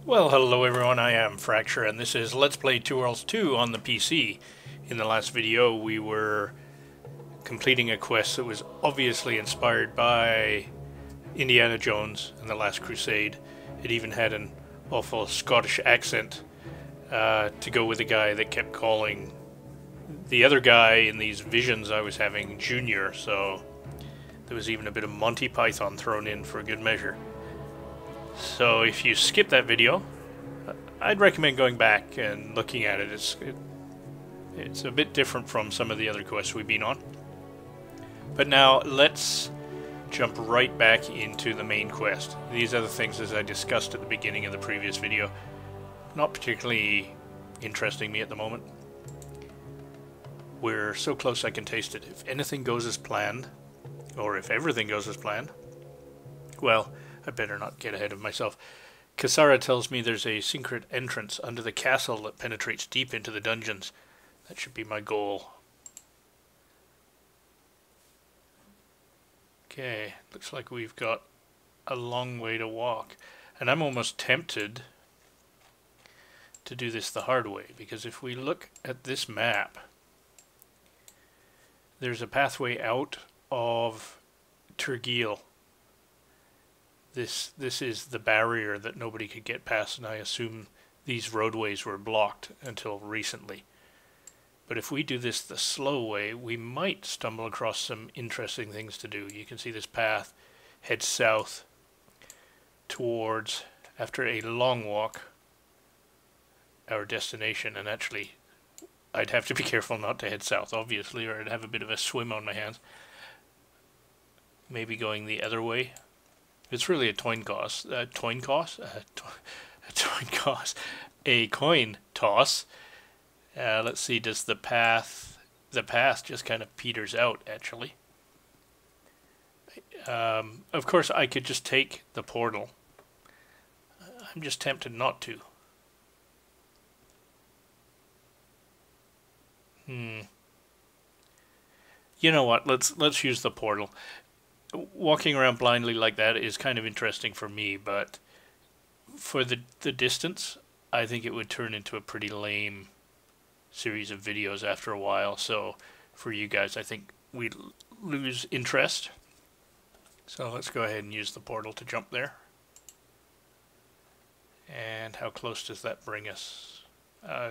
Well, hello everyone, I am Fracture, and this is Let's Play Two Worlds 2 on the PC. In the last video, we were completing a quest that was obviously inspired by Indiana Jones and the Last Crusade. It even had an awful Scottish accent to go with the guy that kept calling the other guy in these visions I was having Junior, so there was even a bit of Monty Python thrown in for good measure. So if you skip that video, I'd recommend going back and looking at it. It's a bit different from some of the other quests we've been on. But now let's jump right back into the main quest. These are the things, as I discussed at the beginning of the previous video, not particularly interesting me at the moment. We're so close I can taste it. If anything goes as planned, or if everything goes as planned, well, I better not get ahead of myself. Kasara tells me there's a secret entrance under the castle that penetrates deep into the dungeons. That should be my goal. Okay, looks like we've got a long way to walk. And I'm almost tempted to do this the hard way, because if we look at this map, there's a pathway out of Turgil. This is the barrier that nobody could get past, and I assume these roadways were blocked until recently. But if we do this the slow way, we might stumble across some interesting things to do. You can see this path heads south towards, after a long walk, our destination. And actually, I'd have to be careful not to head south, obviously, or I'd have a bit of a swim on my hands. Maybe going the other way. It's really a coin toss. A coin toss. Let's see. Does the path just kind of peters out? Actually, of course, I could just take the portal. I'm just tempted not to. You know what? Let's use the portal. Walking around blindly like that is kind of interesting for me, but for the distance, I think it would turn into a pretty lame series of videos after a while. So for you guys, I think we'd lose interest. So let's go ahead and use the portal to jump there. And how close does that bring us?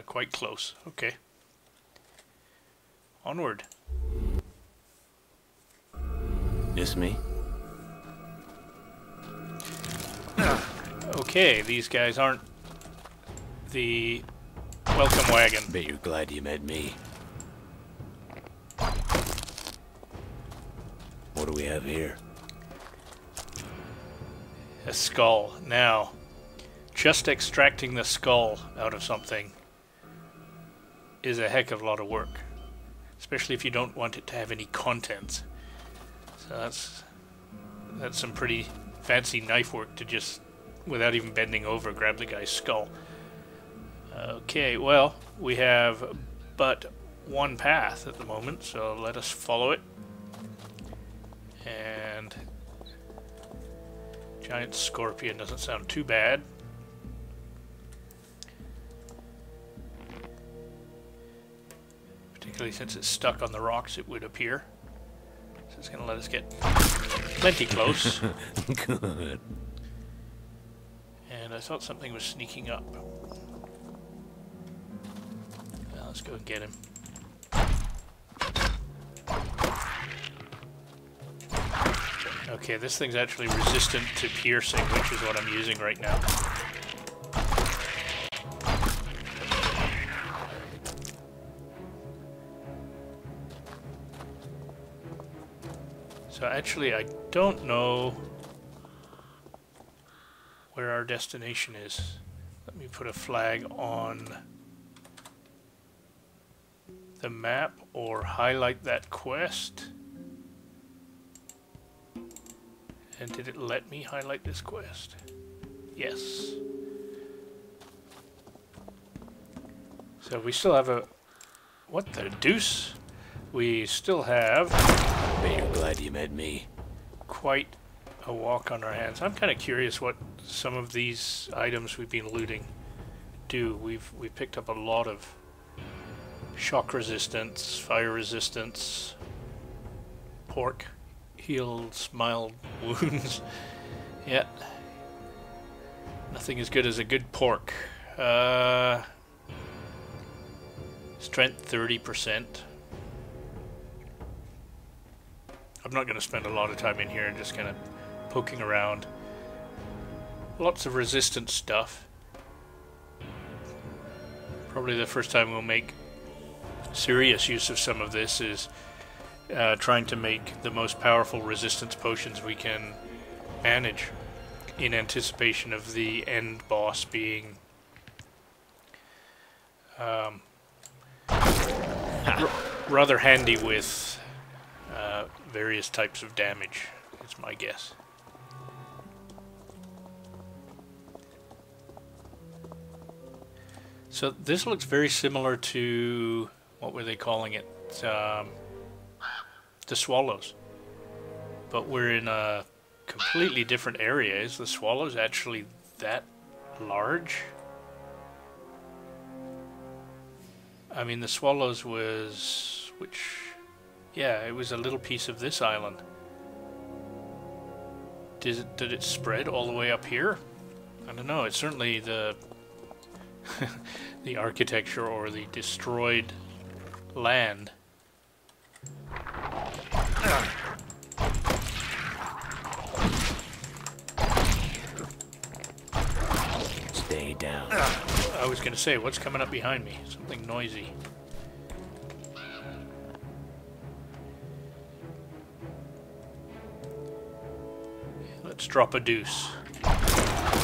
Quite close. Okay. Onward. This me? Okay, these guys aren't the welcome wagon. Bet you're glad you met me. What do we have here? A skull. Now, just extracting the skull out of something is a heck of a lot of work. Especially if you don't want it to have any contents. So that's some pretty fancy knife work to just, without even bending over, grab the guy's skull. Okay, well, we have but one path at the moment, so let us follow it. And giant scorpion doesn't sound too bad. Particularly since it's stuck on the rocks, it would appear. So it's going to let us get plenty close. Good. And I thought something was sneaking up. Well, let's go and get him. Okay, this thing's actually resistant to piercing, which is what I'm using right now. So actually, I don't know where our destination is. Let me put a flag on the map or highlight that quest. And did it let me highlight this quest? Yes. So we still have a... What the deuce? We still have... Bet you're glad you met me. Quite a walk on our hands. I'm kind of curious what some of these items we've been looting do. We picked up a lot of shock resistance, fire resistance, pork, heals mild wounds. Yeah. Nothing as good as a good pork. Strength 30%. I'm not going to spend a lot of time in here and just kind of poking around. Lots of resistance stuff. Probably the first time we'll make serious use of some of this is trying to make the most powerful resistance potions we can manage in anticipation of the end boss being rather handy with various types of damage, is my guess. So this looks very similar to, what were they calling it? The Swallows. But we're in a completely different area. Is the Swallows actually that large? I mean, the Swallows was, yeah, it was a little piece of this island. Did it spread all the way up here? I don't know. It's certainly the the architecture or the destroyed land. Stay down. I was gonna say, what's coming up behind me? Something noisy. Let's drop a deuce.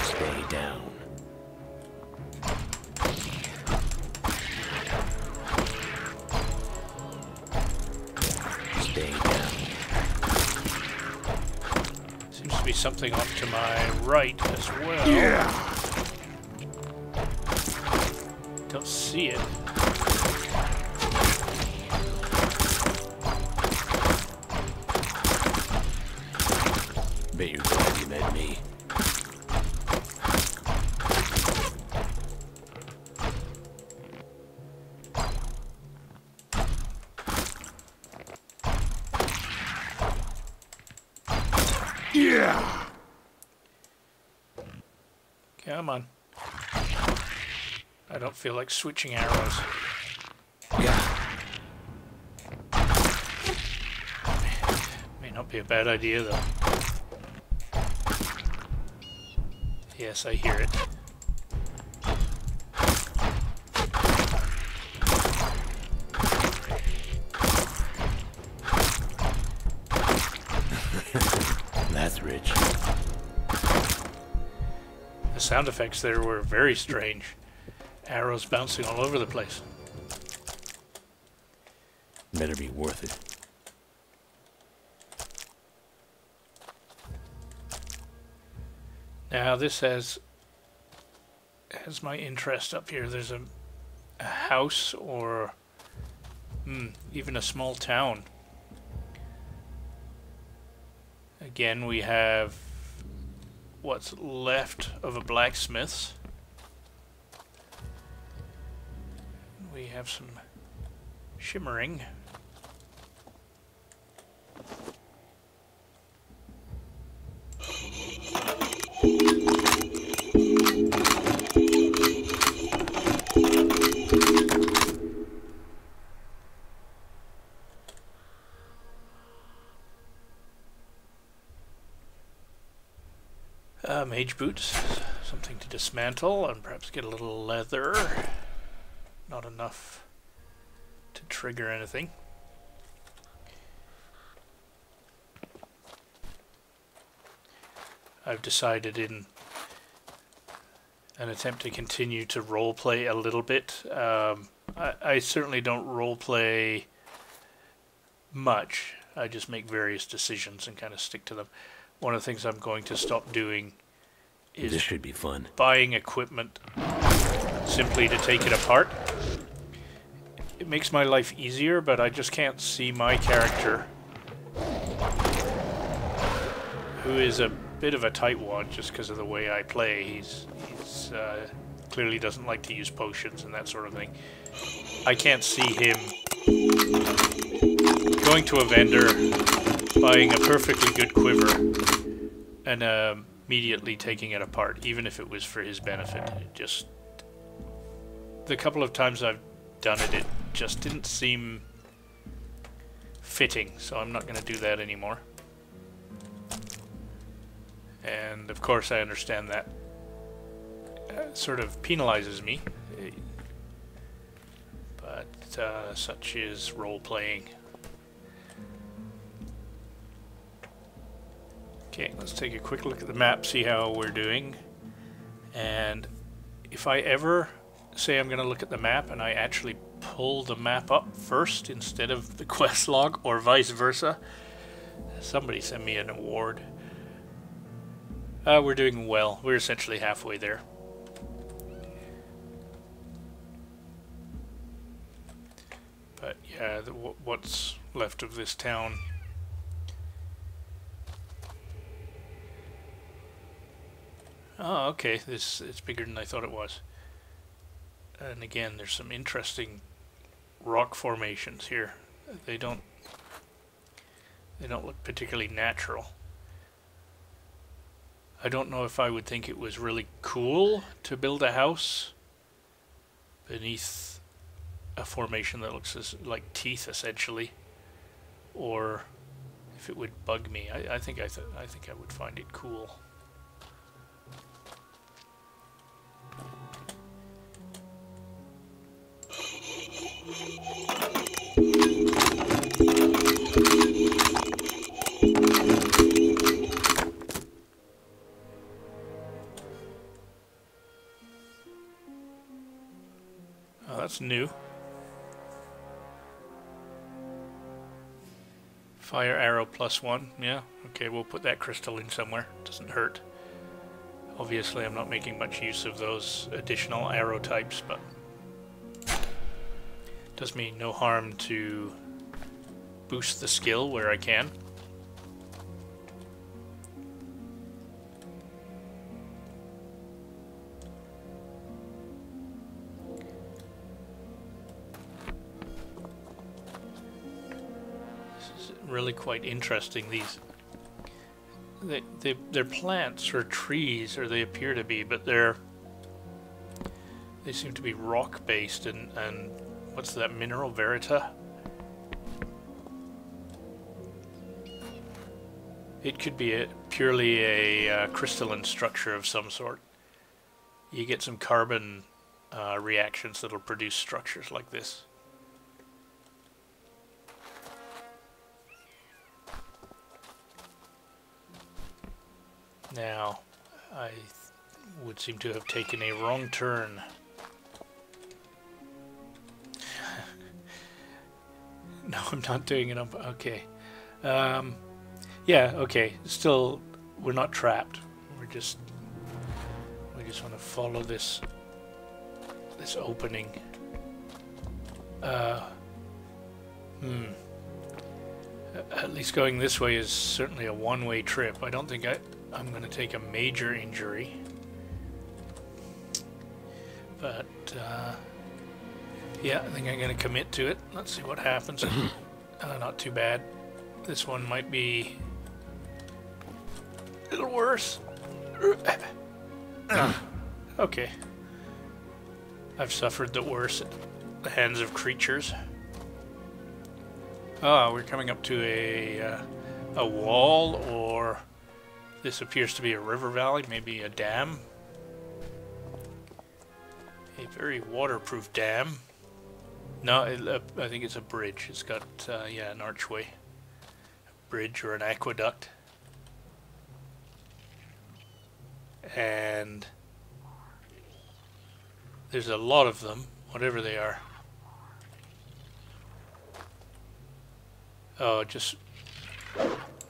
Stay down. Stay down. Seems to be something off to my right as well. Yeah. Don't see it. Bet you're glad you met me. Yeah. Come on. I don't feel like switching arrows. Yeah. May not be a bad idea though. Yes, I hear it. That's rich. The sound effects there were very strange. Arrows bouncing all over the place. Better be worth it. Now this has my interest up here. There's a house or even a small town. Again, we have what's left of a blacksmith's. We have some shimmering. Mage boots, something to dismantle and perhaps get a little leather. Not enough to trigger anything. I've decided in an attempt to continue to roleplay a little bit. I certainly don't roleplay much. I just make various decisions and kind of stick to them. One of the things I'm going to stop doing is this should be fun. Buying equipment simply to take it apart. It makes my life easier, but I just can't see my character, who is a bit of a tight one just because of the way I play. He's clearly doesn't like to use potions and that sort of thing. I can't see him going to a vendor, buying a perfectly good quiver, and immediately taking it apart, even if it was for his benefit. It just, the couple of times I've done it, it just didn't seem fitting, so I'm not going to do that anymore. And of course I understand that sort of penalizes me, but such is role-playing. Okay, let's take a quick look at the map, see how we're doing. And if I ever say I'm going to look at the map and I actually pull the map up first instead of the quest log, or vice versa, somebody send me an award. We're doing well. We're essentially halfway there. But yeah, what's left of this town. Oh, okay. It's bigger than I thought it was. And again, there's some interesting rock formations here. They don't look particularly natural. I don't know if I would think it was really cool to build a house beneath a formation that looks like teeth, essentially, or if it would bug me. I think I would find it cool. Oh, that's new. Fire arrow +1. Yeah, okay, we'll put that crystal in somewhere. Doesn't hurt. Obviously, I'm not making much use of those additional arrow types, but does me no harm to boost the skill where I can. Really quite interesting. These they're plants or trees, or they appear to be, but they seem to be rock based. And what's that mineral, verita? It could be purely a crystalline structure of some sort. You get some carbon reactions that'll produce structures like this. Now, I would seem to have taken a wrong turn. No, I'm not doing it. Okay. Yeah, okay. Still, we're not trapped. We just want to follow this opening. At least going this way is certainly a one-way trip. I don't think I'm going to take a major injury. But, yeah, I think I'm going to commit to it. Let's see what happens. Not too bad. This one might be a little worse. Okay. I've suffered the worst at the hands of creatures. Ah, we're coming up to a wall, or this appears to be a river valley, maybe a dam. A very waterproof dam. No, I think it's a bridge. It's got, yeah, an archway. A bridge or an aqueduct. And there's a lot of them, whatever they are. Oh, just...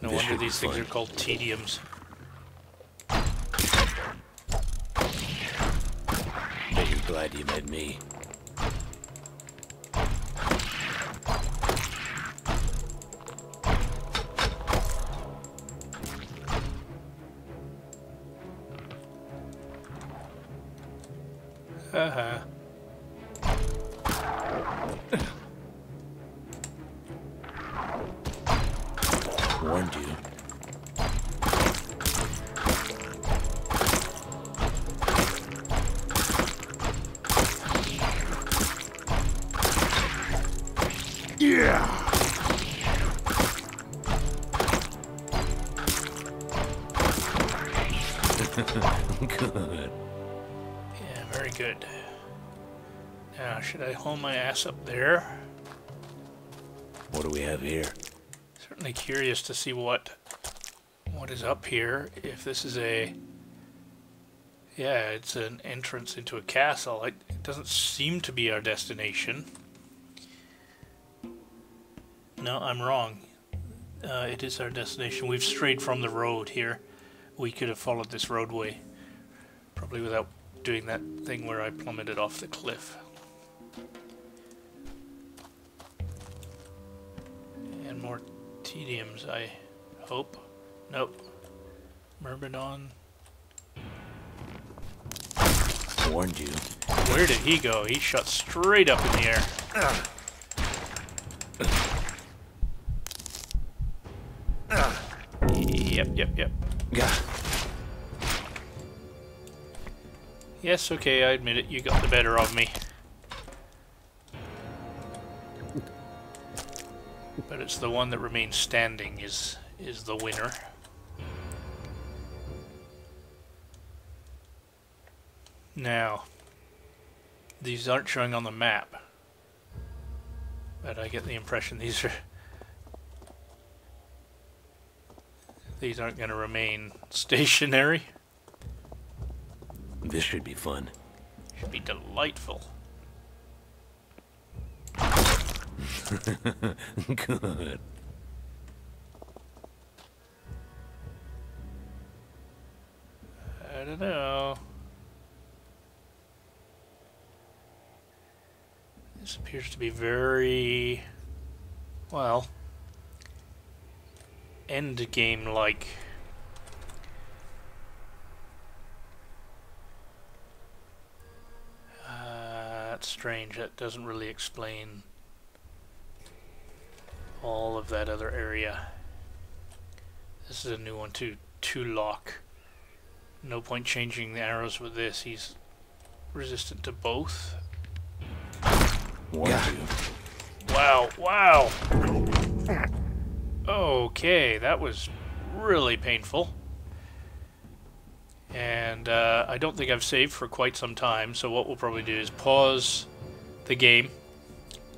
No wonder these things are called tediums. Bet you're glad you met me. Uh-huh. Warned you. Yeah! Good. Yeah, very good. Now, should I haul my ass up there? What do we have here? Certainly curious to see what is up here. If this is a... Yeah, it's an entrance into a castle. It doesn't seem to be our destination. No, I'm wrong. It is our destination. We've strayed from the road here. We could have followed this roadway. Probably without doing that thing where I plummeted off the cliff. And more tediums, I hope. Nope. Myrmidon. Warned you. Where did he go? He shot straight up in the air. Yep. Yeah. Yes, okay, I admit it. You got the better of me. But it's the one that remains standing is the winner. Now, these aren't showing on the map, but I get the impression these aren't going to remain stationary. This should be fun. Should be delightful. Good. I don't know. This appears to be very, well, end game like. That's strange. That doesn't really explain all of that other area. This is a new one too. Tulloch. No point changing the arrows with this. He's resistant to both. Warned you. Wow. Okay, that was really painful. And I don't think I've saved for quite some time, so what we'll probably do is pause the game,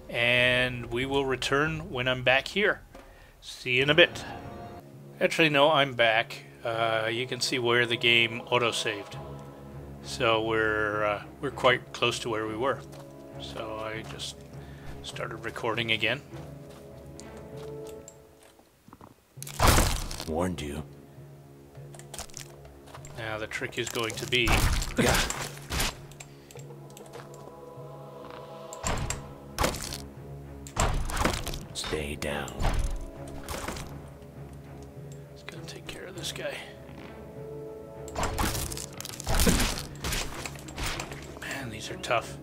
and we will return when I'm back here. See you in a bit. Actually, no, I'm back. You can see where the game auto-saved. So we're quite close to where we were. So I just started recording again. Warned you. Now the trick is going to be... Yeah. Stay down. Just gotta take care of this guy. Man, these are tough.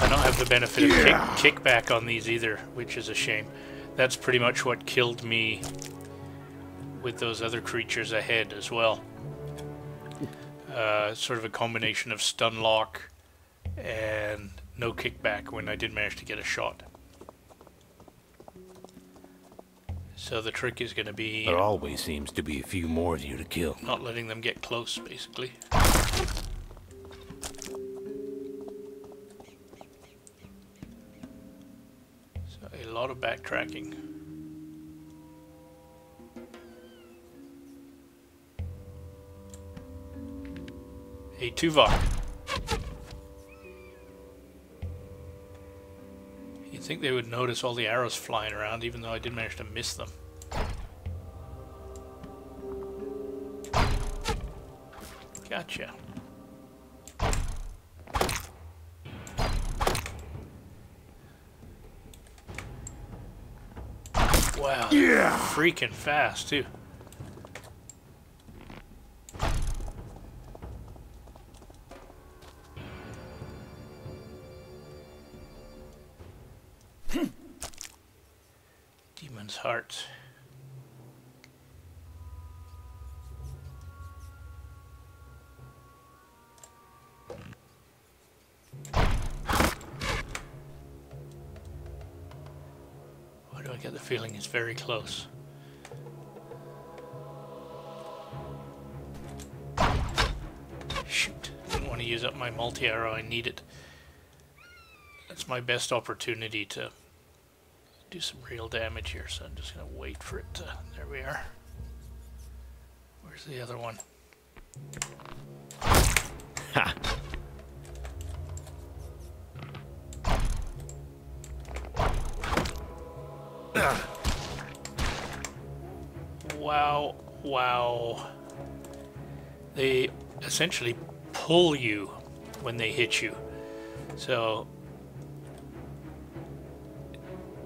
I don't have the benefit of kickback on these either, which is a shame. That's pretty much what killed me with those other creatures ahead as well. Sort of a combination of stun lock and no kickback when I did manage to get a shot. So the trick is going to be... There always seems to be a few more of you to kill. not letting them get close, basically. So a lot of backtracking. Hey, Tuvok. You'd think they would notice all the arrows flying around, even though I did manage to miss them. Gotcha. Wow. Yeah. Freaking fast, too. Demon's Heart. Why do I get the feeling it's very close? Shoot, didn't want to use up my multi-arrow, I need it. That's my best opportunity to do some real damage here, so I'm just going to wait for it to... There we are. Where's the other one? Ha! Wow, wow. They essentially pull you when they hit you. So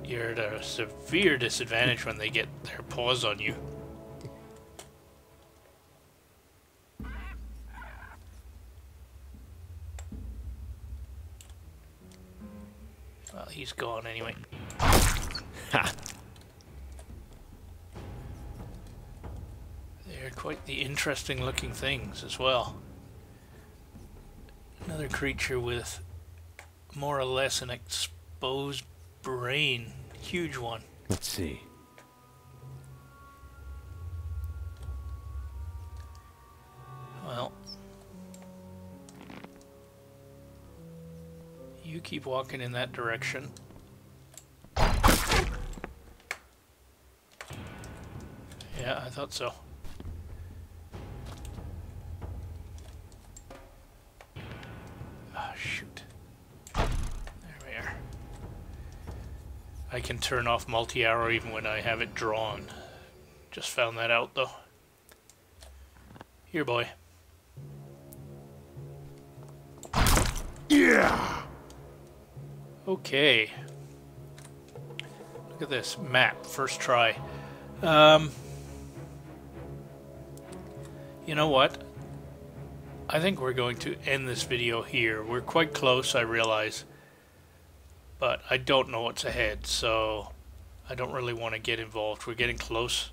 you're at a severe disadvantage when they get their paws on you. Well, he's gone anyway. Ha! They're quite the interesting looking things as well. Another creature with more or less an exposed brain. Huge one. Let's see. Well, you keep walking in that direction. Yeah, I thought so. Ah, shoot. There we are. I can turn off multi-arrow even when I have it drawn. Just found that out though. Here, boy. Yeah. Okay. Look at this map. First try. You know what? I think we're going to end this video here. We're quite close, I realize. But I don't know what's ahead, so I don't really want to get involved. We're getting close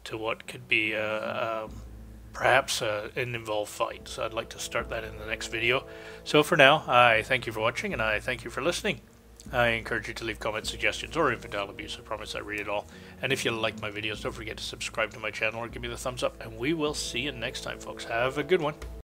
to what could be perhaps an involved fight. So I'd like to start that in the next video. So for now, I thank you for watching, and I thank you for listening. I encourage you to leave comments, suggestions, or infidel abuse. I promise I read it all. And if you like my videos, don't forget to subscribe to my channel or give me the thumbs up. And we will see you next time, folks. Have a good one.